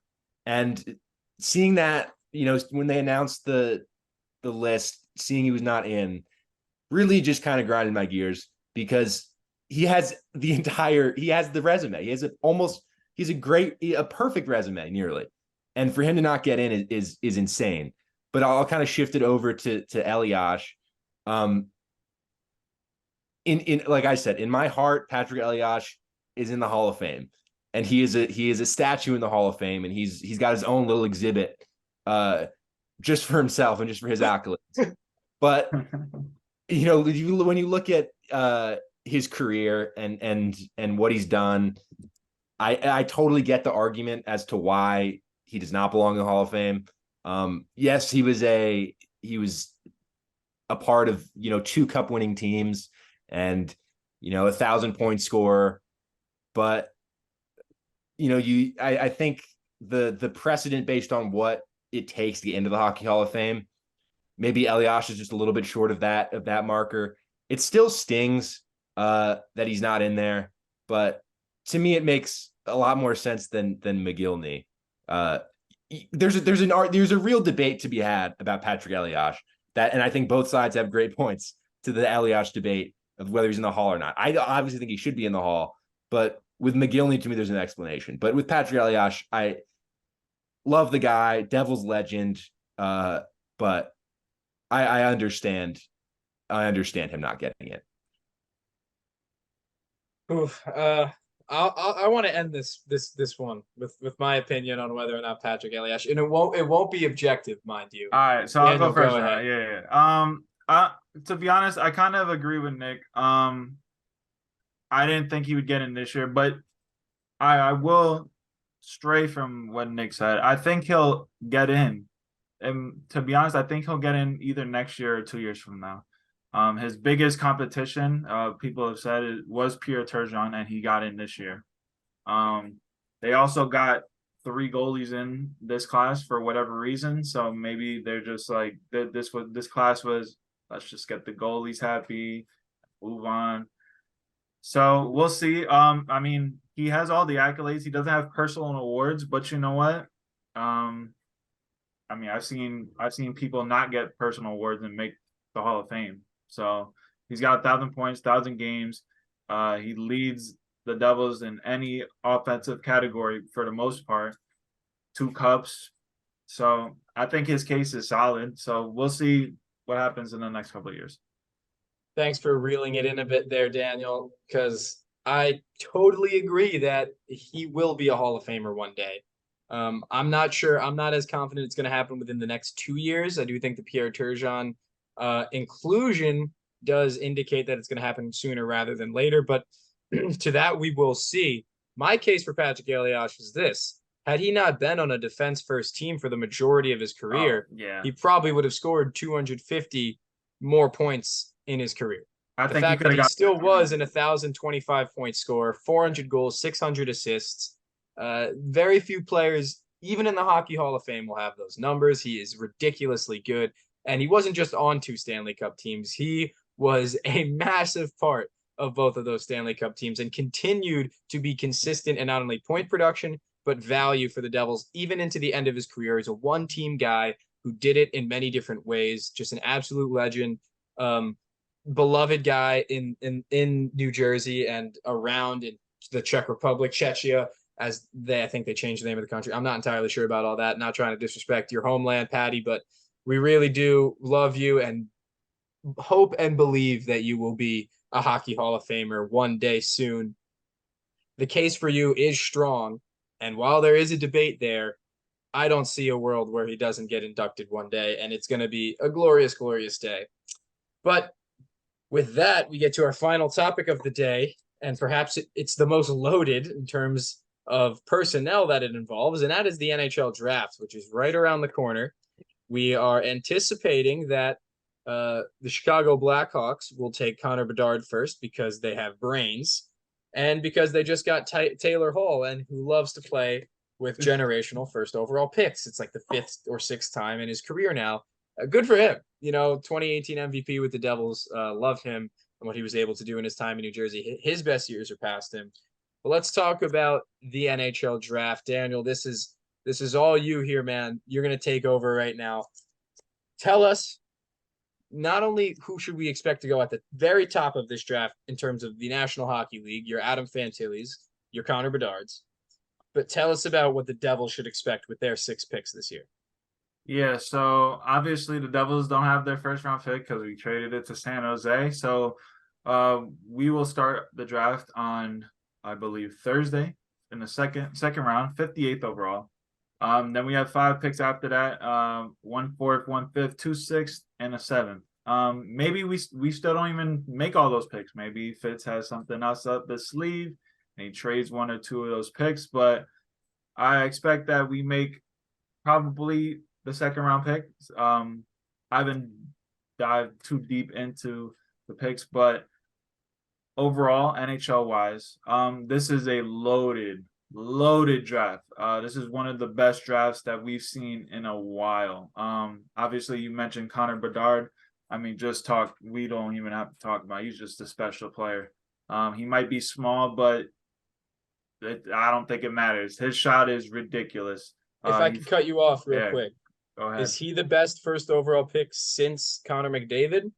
Speaker 3: And seeing that, when they announced the list, seeing he was not in, really just kind of grinded my gears because he has the resume. He has a perfect resume nearly. And for him to not get in is insane. But I'll kind of shift it over to Elias. In like I said, in my heart, Patrick Elias is in the Hall of Fame, and he is a statue in the Hall of Fame, and he's got his own little exhibit, just for himself and just for his accolades. But when you look at his career and what he's done, I totally get the argument as to why he does not belong in the Hall of Fame. Yes, he was a part of 2 cup winning teams and 1,000-point scorer, but I think the precedent based on what it takes to get into the Hockey Hall of Fame, maybe Elias is just a little bit short of that marker. It still stings that he's not in there, but to me it makes a lot more sense than McGillney. There's a real debate to be had about Patrick Elias, and I think both sides have great points to the Elias debate of whether he's in the Hall or not. I obviously think he should be in the Hall, but with McGillney, to me, there's an explanation. But with Patrick Elias, I love the guy, Devils legend, but I understand him not getting it.
Speaker 1: Oof. I want to end this one with my opinion on whether or not Patrick Elias, and it won't be objective, mind you.
Speaker 2: All right, so I'll go first.
Speaker 1: Go ahead.
Speaker 2: Yeah. To be honest, I kind of agree with Nick. I didn't think he would get in this year, but I will stray from what Nick said. I think he'll get in, and to be honest, I think he'll get in either next year or 2 years from now. His biggest competition, people have said, was Pierre Turgeon, and he got in this year. They also got 3 goalies in this class for whatever reason. So maybe they're just like this class was, let's just get the goalies happy, move on. So we'll see. I mean, he has all the accolades. He doesn't have personal awards, but you know what? I mean, I've seen people not get personal awards and make the Hall of Fame. So he's got 1,000 points, 1,000 games. He leads the Devils in any offensive category for the most part. 2 cups. So I think his case is solid. So we'll see what happens in the next couple of years.
Speaker 1: Thanks for reeling it in a bit there, Daniel, because I totally agree that he will be a Hall of Famer one day. I'm not sure. I'm not as confident it's going to happen within the next 2 years. I do think the Pierre Turgeon inclusion does indicate that it's going to happen sooner rather than later. But to that, we will see. My case for Patrick Elias is this. Had he not been on a defense-first team for the majority of his career, he probably would have scored 250 more points in his career.
Speaker 2: I
Speaker 1: the
Speaker 2: think
Speaker 1: fact that he still was an 1,025-point scorer, 400 goals, 600 assists. Very few players, even in the Hockey Hall of Fame, will have those numbers. He is ridiculously good. And he wasn't just on 2 Stanley Cup teams. He was a massive part of both of those Stanley Cup teams and continued to be consistent in not only point production, but value for the Devils, even into the end of his career. He's a one-team guy who did it in many different ways. Just an absolute legend. Beloved guy in New Jersey and around in the Czech Republic, Czechia, as I think they changed the name of the country. I'm not entirely sure about all that. Not trying to disrespect your homeland, Patty, but we really do love you and hope and believe that you will be a Hockey Hall of Famer one day soon. The case for you is strong. And while there is a debate there, I don't see a world where he doesn't get inducted one day, and it's going to be a glorious, glorious day. But with that, we get to our final topic of the day, and perhaps it's the most loaded in terms of personnel that it involves, and that is the NHL draft, which is right around the corner. We are anticipating that the Chicago Blackhawks will take Connor Bedard first because they have brains and because they just got Taylor Hall, and who loves to play with generational first overall picks. It's like the 5th or 6th time in his career now. Good for him. 2018 MVP with the Devils. Love him and what he was able to do in his time in New Jersey. His best years are past him. But let's talk about the NHL draft. Daniel, this is all you here, man. You're going to take over right now. Tell us not only who should we expect to go at the very top of this draft in terms of the National Hockey League, your Adam Fantillis, your Connor Bedards, but tell us about what the Devils should expect with their 6 picks this year.
Speaker 2: Yeah, so obviously the Devils don't have their first round pick because we traded it to San Jose. So we will start the draft on, I believe, Thursday in the second round, 58th overall. Then we have 5 picks after that, 1 4th, 1 5th, 2 6th, and a 7th. Maybe we still don't even make all those picks. Maybe Fitz has something else up the sleeve and he trades 1 or 2 of those picks. But I expect that we make probably the 2nd round pick. I haven't dived too deep into the picks, but overall, NHL wise, this is a loaded draft. This is one of the best drafts that we've seen in a while. Obviously you mentioned Connor Bedard. I mean, we don't even have to talk about it. He's just a special player. He might be small, but I don't think it matters. His shot is ridiculous.
Speaker 1: If I could cut you off real quick.
Speaker 2: Go ahead.
Speaker 1: Is he the best first overall pick since Connor McDavid?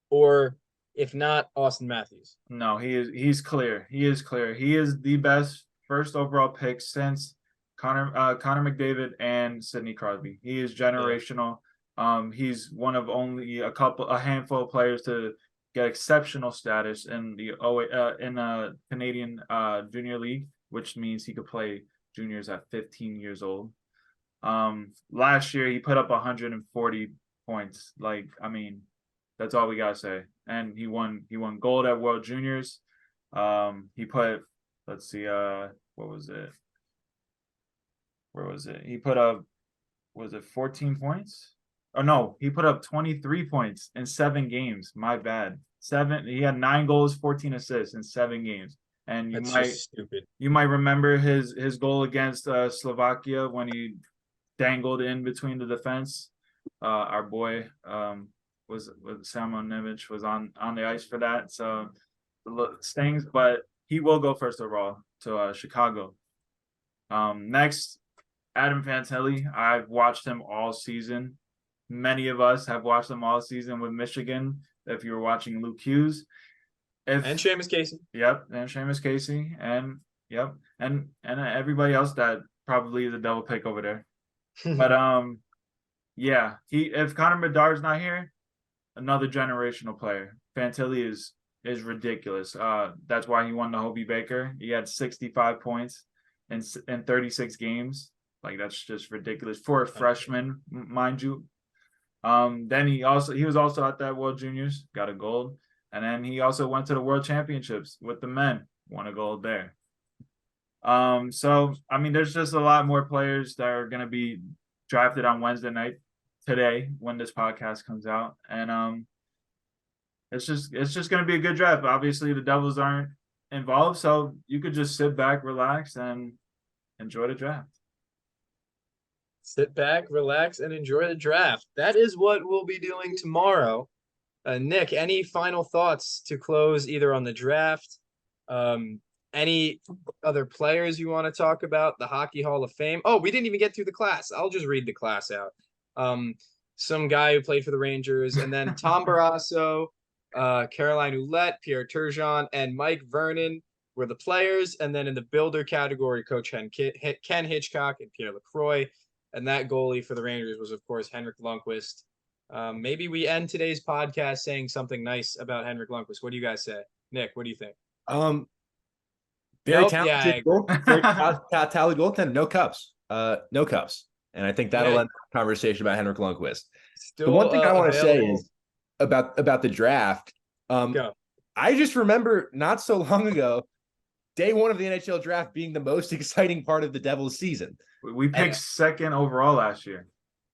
Speaker 1: Or if not, Austin Matthews?
Speaker 2: No, he's clear. He is clear. He is the best first overall pick since Connor McDavid and Sidney Crosby. He is generational. Yeah. He's one of only a handful of players to get exceptional status in the Canadian Junior League, which means he could play juniors at 15 years old. Last year he put up 140 points. Like, I mean, that's all we gotta say. And he won gold at World Juniors. He put, let's see, what was it? Where was it? He put up, was it 14 points? Oh no, he put up 23 points in 7 games. My bad. He had 9 goals, 14 assists in 7 games. And
Speaker 1: That's just stupid.
Speaker 2: you might remember his goal against Slovakia when he dangled in between the defense. Our boy was Samo Nemec was on the ice for that, so it stings. But he will go first overall to Chicago. Next, Adam Fantilli. I've watched him all season. Many of us have watched him all season with Michigan. If you were watching Luke Hughes,
Speaker 1: And Seamus Casey.
Speaker 2: Yep, and Seamus Casey, and yep, and everybody else that probably is a double pick over there. But yeah, if Connor Bedard's not here, another generational player. Fantilli is ridiculous. That's why he won the Hobie Baker. He had 65 points in 36 games. Like, that's just ridiculous for a freshman, mind you. Then he was also at that World Juniors, got a gold. And then he also went to the World Championships with the men, won a gold there. So, I mean, there's just a lot more players that are going to be drafted on Wednesday night today when this podcast comes out. And it's just going to be a good draft. Obviously, the Devils aren't involved, so you could just sit back, relax, and enjoy the draft.
Speaker 1: Sit back, relax, and enjoy the draft. That is what we'll be doing tomorrow. Nick, any final thoughts to close either on the draft? Any other players you want to talk about? The Hockey Hall of Fame. Oh, we didn't even get through the class. I'll just read the class out. Some guy who played for the Rangers, and then Tom Barrasso, Caroline Ouellette, Pierre Turgeon, and Mike Vernon were the players. And then in the builder category, Coach Ken Hitchcock and Pierre Lacroix. And that goalie for the Rangers was, of course, Henrik Lundqvist. Maybe we end today's podcast saying something nice about Henrik Lundqvist. What do you guys say? Nick, what do you think?
Speaker 3: Very talented, very talented goaltender. No cups. No cups. And I think that'll end the conversation about Henrik Lundqvist. The one thing I want to say is about the draft. I just remember not so long ago, day one of the NHL draft being the most exciting part of the Devils season.
Speaker 2: We picked second overall last year.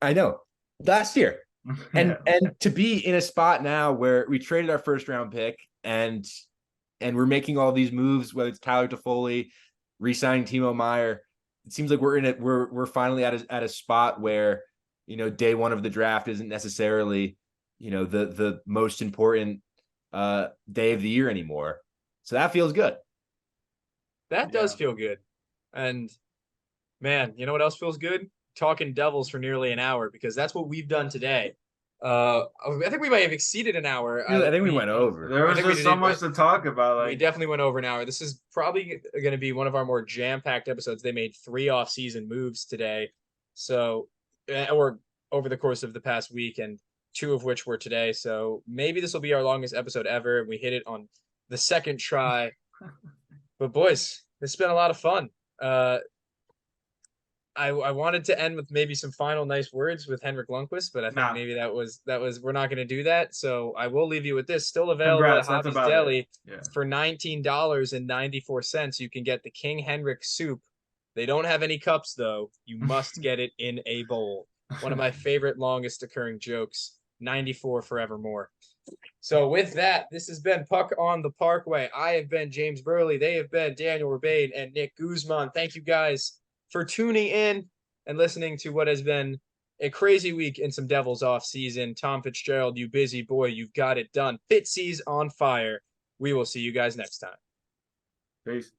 Speaker 3: I know. Last year. And to be in a spot now where we traded our first round pick and we're making all these moves, whether it's Tyler Toffoli, re-signing Timo Meier, it seems like we're finally at a spot where, you know, day one of the draft isn't necessarily, you know, the most important day of the year anymore. So that feels good.
Speaker 1: That does feel good. And man, you know what else feels good? Talking Devils for nearly an hour, because that's what we've done today. I think we might have exceeded an hour.
Speaker 3: I think we went over.
Speaker 2: There was just so much to talk about.
Speaker 1: We definitely went over an hour. This is probably going to be one of our more jam-packed episodes. They made 3 off-season moves today, or over the course of the past week, and 2 of which were today. So maybe this will be our longest episode ever. We hit it on the second try. But boys, it's been a lot of fun. I wanted to end with maybe some final nice words with Henrik Lundqvist, but I think maybe that was we're not going to do that. So I will leave you with this. Still available at Hobby's Deli for $19.94. You can get the King Henrik soup. They don't have any cups though. You must get it in a bowl. One of my favorite longest occurring jokes. 94 forevermore. So with that, this has been Puck on the Parkway. I have been James Burley. They have been Daniel Rebane and Nick Guzman. Thank you guys for tuning in and listening to what has been a crazy week in some Devils off season. Tom Fitzgerald, you busy boy, you've got it done. Fitzy's on fire. We will see you guys next time.
Speaker 2: Peace.